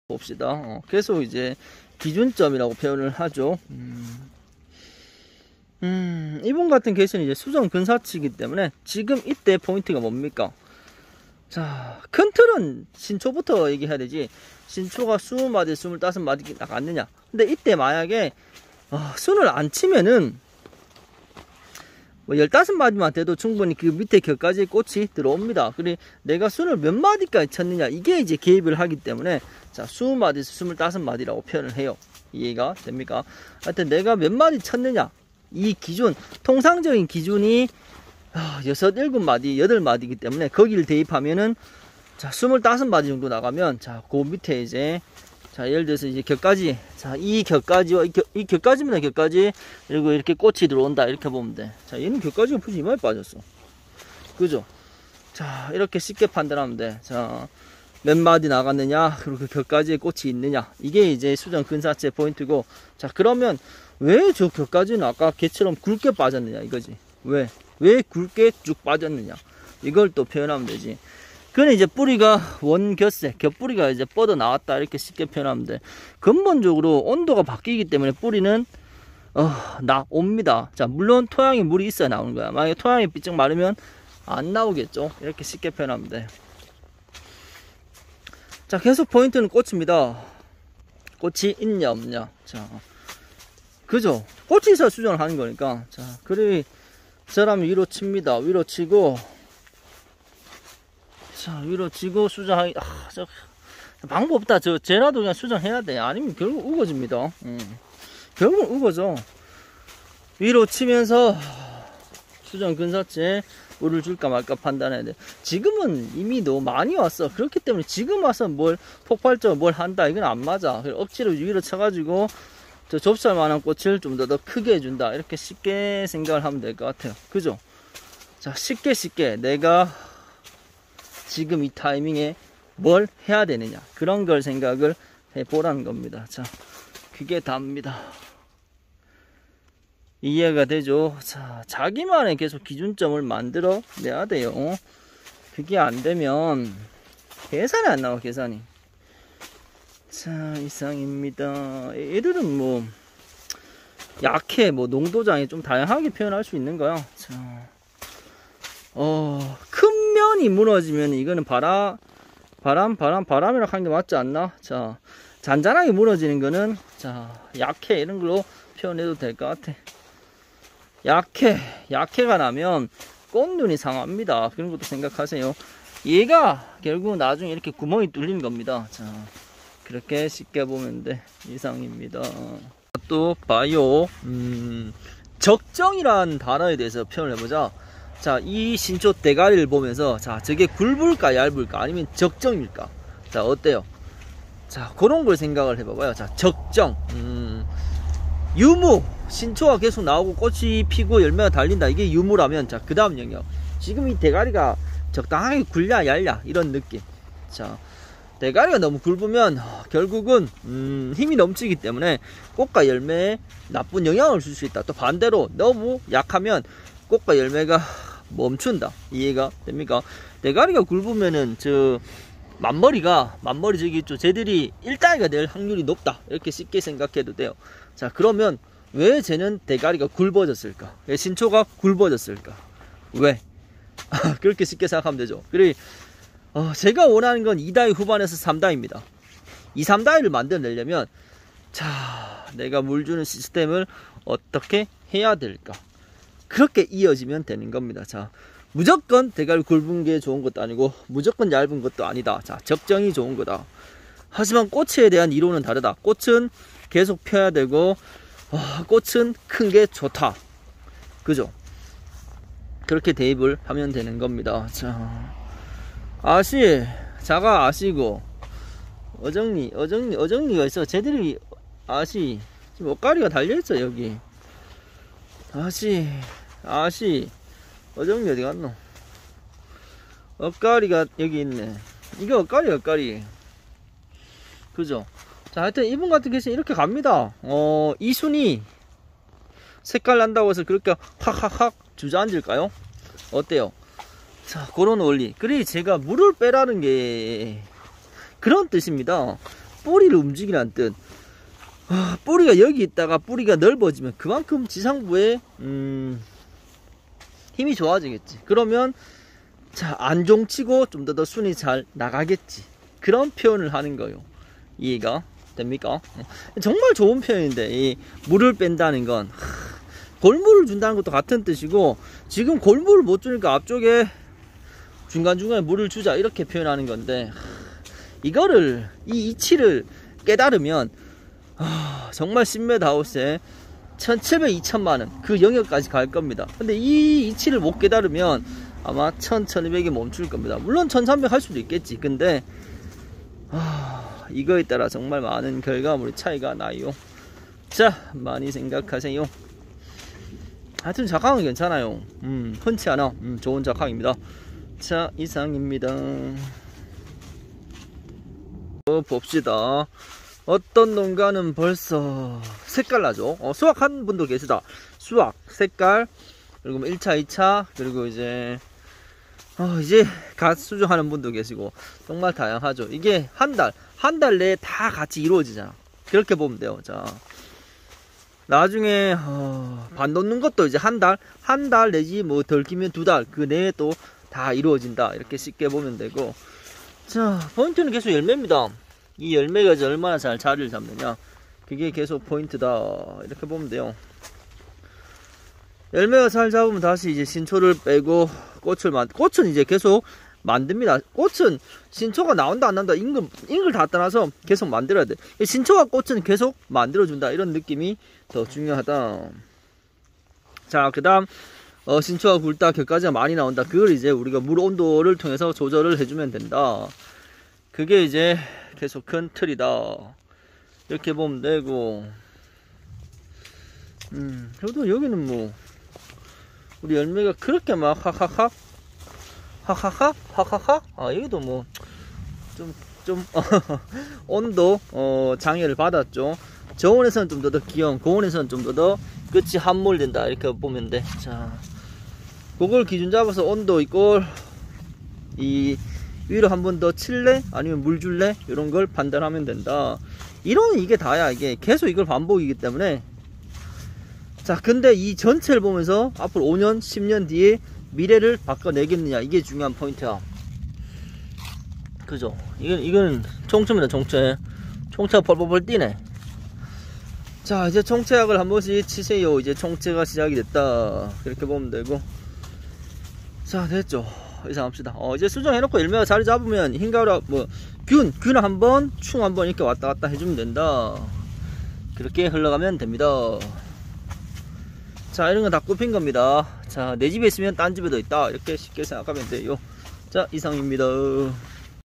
봅시다. 계속 이제 기준점이라고 표현을 하죠. 이분 같은 케이스는 이제 수정 근사치이기 때문에 지금 이때 포인트가 뭡니까? 자, 큰 틀은 신초부터 얘기해야 되지. 신초가 20마디, 25마디 나갔느냐. 근데 이때 만약에 순을 안 치면은 뭐 15마디만 돼도 충분히 그 밑에 격까지 꽃이 들어옵니다. 그리고 내가 순을 몇 마디까지 쳤느냐, 이게 이제 개입을 하기 때문에 자, 20마디에서 25마디라고 표현을 해요. 이해가 됩니까? 하여튼 내가 몇 마디 쳤느냐, 이 기준, 통상적인 기준이 6, 7마디, 8마디이기 때문에 거기를 대입하면은 자, 25마디 정도 나가면 자, 그 밑에 이제 자, 예를 들어서 이제 격까지, 자, 이 격까지와 이 격까지입니다. 격까지. 그리고 이렇게 꽃이 들어온다. 이렇게 보면 돼. 자, 얘는 격까지가 굳이 이마에 빠졌어. 그죠? 자, 이렇게 쉽게 판단하면 돼. 자, 몇 마디 나갔느냐, 그리고 그 격까지에 꽃이 있느냐. 이게 이제 수정 근사치의 포인트고, 자, 그러면 왜 저 격까지는 아까 개처럼 굵게 빠졌느냐, 이거지. 왜 굵게 쭉 빠졌느냐. 이걸 또 표현하면 되지. 그는 이제 뿌리가 원겨세, 겹뿌리가 이제 뻗어 나왔다. 이렇게 쉽게 표현하면 돼. 근본적으로 온도가 바뀌기 때문에 뿌리는 나옵니다. 자, 물론 토양에 물이 있어야 나오는 거야. 만약에 토양이 삐쩍 마르면 안 나오겠죠. 이렇게 쉽게 표현하면 돼. 자, 계속 포인트는 꽃입니다. 꽃이 있냐 없냐. 자, 그죠? 꽃이 있어야 수정을 하는 거니까. 자, 그래 사람이 위로 칩니다. 위로 치고, 자, 위로 치고 수정하기, 방법 없다. 쟤라도 그냥 수정해야 돼. 아니면 결국 우거집니다. 결국 우거져. 위로 치면서 수정 근사치에 물을 줄까 말까 판단해야 돼. 지금은 이미 너무 많이 왔어. 그렇기 때문에 지금 와서 뭘 폭발적으로 뭘 한다, 이건 안 맞아. 억지로 위로 쳐가지고 저 좁쌀 만한 꽃을 좀 더 크게 해준다. 이렇게 쉽게 생각을 하면 될 것 같아요. 그죠? 자, 쉽게 내가 지금 이 타이밍에 뭘 해야 되느냐, 그런 걸 생각을 해보라는 겁니다. 자, 그게 답니다. 이해가 되죠? 자, 자기만의 계속 기준점을 만들어 내야 돼요. 그게 안 되면 계산이 안 나와, 계산이. 자, 이상입니다. 얘들은 뭐 약해, 뭐 농도장에 좀 다양하게 표현할 수 있는 거야. 자, 큰 면이 무너지면 이거는 바람이라고 하는 게 맞지 않나? 자, 잔잔하게 무너지는 거는 자, 약해, 이런 걸로 표현해도 될 것 같아. 약해가 나면 꽃눈이 상합니다. 그런 것도 생각하세요. 얘가 결국 나중에 이렇게 구멍이 뚫리는 겁니다. 자, 그렇게 쉽게 보면 돼. 이상입니다. 또 봐요. 적정이란 단어에 대해서 표현을 해보자. 자, 이 신초 대가리를 보면서 자, 저게 굵을까 얇을까 아니면 적정일까? 자, 어때요? 자, 그런 걸 생각을 해봐봐요. 자, 적정. 유무. 신초가 계속 나오고 꽃이 피고 열매가 달린다. 이게 유무라면, 자, 그 다음 영역. 지금 이 대가리가 적당하게 굵냐 얇냐, 이런 느낌. 자, 대가리가 너무 굵으면 결국은 힘이 넘치기 때문에 꽃과 열매에 나쁜 영향을 줄 수 있다. 또 반대로 너무 약하면 꽃과 열매가 멈춘다. 이해가 됩니까? 대가리가 굵으면은 저 만머리 저기 있죠. 쟤들이 일단이가 될 확률이 높다. 이렇게 쉽게 생각해도 돼요. 자, 그러면 왜 쟤는 대가리가 굵어졌을까? 왜 신초가 굵어졌을까? 왜? 그렇게 쉽게 생각하면 되죠. 그리고 제가 원하는 건 2다이 후반에서 3다이입니다. 2, 3다이를 만들어내려면 자, 내가 물 주는 시스템을 어떻게 해야 될까? 그렇게 이어지면 되는 겁니다. 자, 무조건 대가리 굵은 게 좋은 것도 아니고 무조건 얇은 것도 아니다. 자, 적정이 좋은 거다. 하지만 꽃에 대한 이론은 다르다. 꽃은 계속 펴야 되고 꽃은 큰 게 좋다. 그죠? 그렇게 대입을 하면 되는 겁니다. 자, 아시, 자가 아시고 어정리가 있어. 쟤들이 아시, 지금 옷가리가 달려있어. 여기 아시, 어정리 어디 갔노? 옷가리가 여기 있네. 이게 옷가리. 그죠? 자, 하여튼 이분 같은 경우는 이렇게 갑니다. 이 순이 색깔 난다고 해서 그렇게 확 주저앉을까요? 어때요? 자, 그런 원리. 그래 제가 물을 빼라는 게 그런 뜻입니다. 뿌리를 움직이라는 뜻. 뿌리가 여기 있다가 뿌리가 넓어지면 그만큼 지상부에 힘이 좋아지겠지. 그러면 자, 안종치고 좀 더 순이 잘 나가겠지. 그런 표현을 하는 거예요. 이해가 됩니까? 정말 좋은 표현인데, 이 물을 뺀다는 건 골물을 준다는 것도 같은 뜻이고, 지금 골물을 못 주니까 앞쪽에 중간중간에 물을 주자 이렇게 표현하는 건데, 이거를 이 이치를 깨달으면 정말 10m 하우스에 1700, 2000만원 그 영역까지 갈 겁니다. 근데 이 이치를 못 깨달으면 아마 1000, 1200에 멈출 겁니다. 물론 1300 할 수도 있겠지. 근데 이거에 따라 정말 많은 결과물의 차이가 나요. 자, 많이 생각하세요. 하여튼 작황은 괜찮아요. 흔치 않아. 좋은 작황입니다. 자, 이상입니다. 봅시다. 어떤 농가는 벌써 색깔 나죠. 수확한 분도 계시다. 수확, 색깔, 그리고 1차, 2차, 그리고 이제 갓 수정하는 분도 계시고, 정말 다양하죠. 이게 한 달 내에 다 같이 이루어지잖아. 그렇게 보면 돼요. 자, 나중에 반 놓는 것도 이제 한 달 내지 뭐 덜 길면 2달 그 내에 또 다 이루어진다. 이렇게 쉽게 보면 되고, 자, 포인트는 계속 열매입니다. 이 열매가 이제 얼마나 잘 자리를 잡느냐, 그게 계속 포인트다. 이렇게 보면 돼요. 열매가 잘 잡으면 다시 이제 신초를 빼고 꽃은 이제 계속 만듭니다. 꽃은 신초가 나온다 안 나온다 인글 다 떠나서 계속 만들어야 돼. 신초와 꽃은 계속 만들어준다. 이런 느낌이 더 중요하다. 자, 그 다음 신초가 굵다, 격가지가 많이 나온다. 그걸 이제 우리가 물 온도를 통해서 조절을 해주면 된다. 그게 이제 계속 큰 틀이다. 이렇게 보면 되고, 그래도 여기는 뭐 우리 열매가 그렇게 막 하하하 여기도 뭐 좀 온도 장애를 받았죠. 저온에서는 좀 더 기온, 고온에서는 좀 더 끝이 함몰된다. 이렇게 보면 돼. 자, 그걸 기준 잡아서 온도 있고 이 위로 한 번 더 칠래? 아니면 물 줄래? 이런 걸 판단하면 된다. 이론은 이게 다야. 이게 계속 이걸 반복이기 때문에. 자, 근데 이 전체를 보면서 앞으로 5년, 10년 뒤에 미래를 바꿔내겠느냐, 이게 중요한 포인트야. 그죠? 이건 총체입니다. 총체가 펄펄펄 뛰네. 자, 이제 총체약을 한 번씩 치세요. 이제 총체가 시작이 됐다. 그렇게 보면 되고. 자, 됐죠. 이상 합시다. 이제 수정해놓고 열매가 자리 잡으면 흰가루, 균 한번, 충 한번 이렇게 왔다 갔다 해주면 된다. 그렇게 흘러가면 됩니다. 자, 이런 건 다 꼽힌 겁니다. 자, 내 집에 있으면 딴 집에도 있다. 이렇게 쉽게 생각하면 돼요. 자, 이상입니다.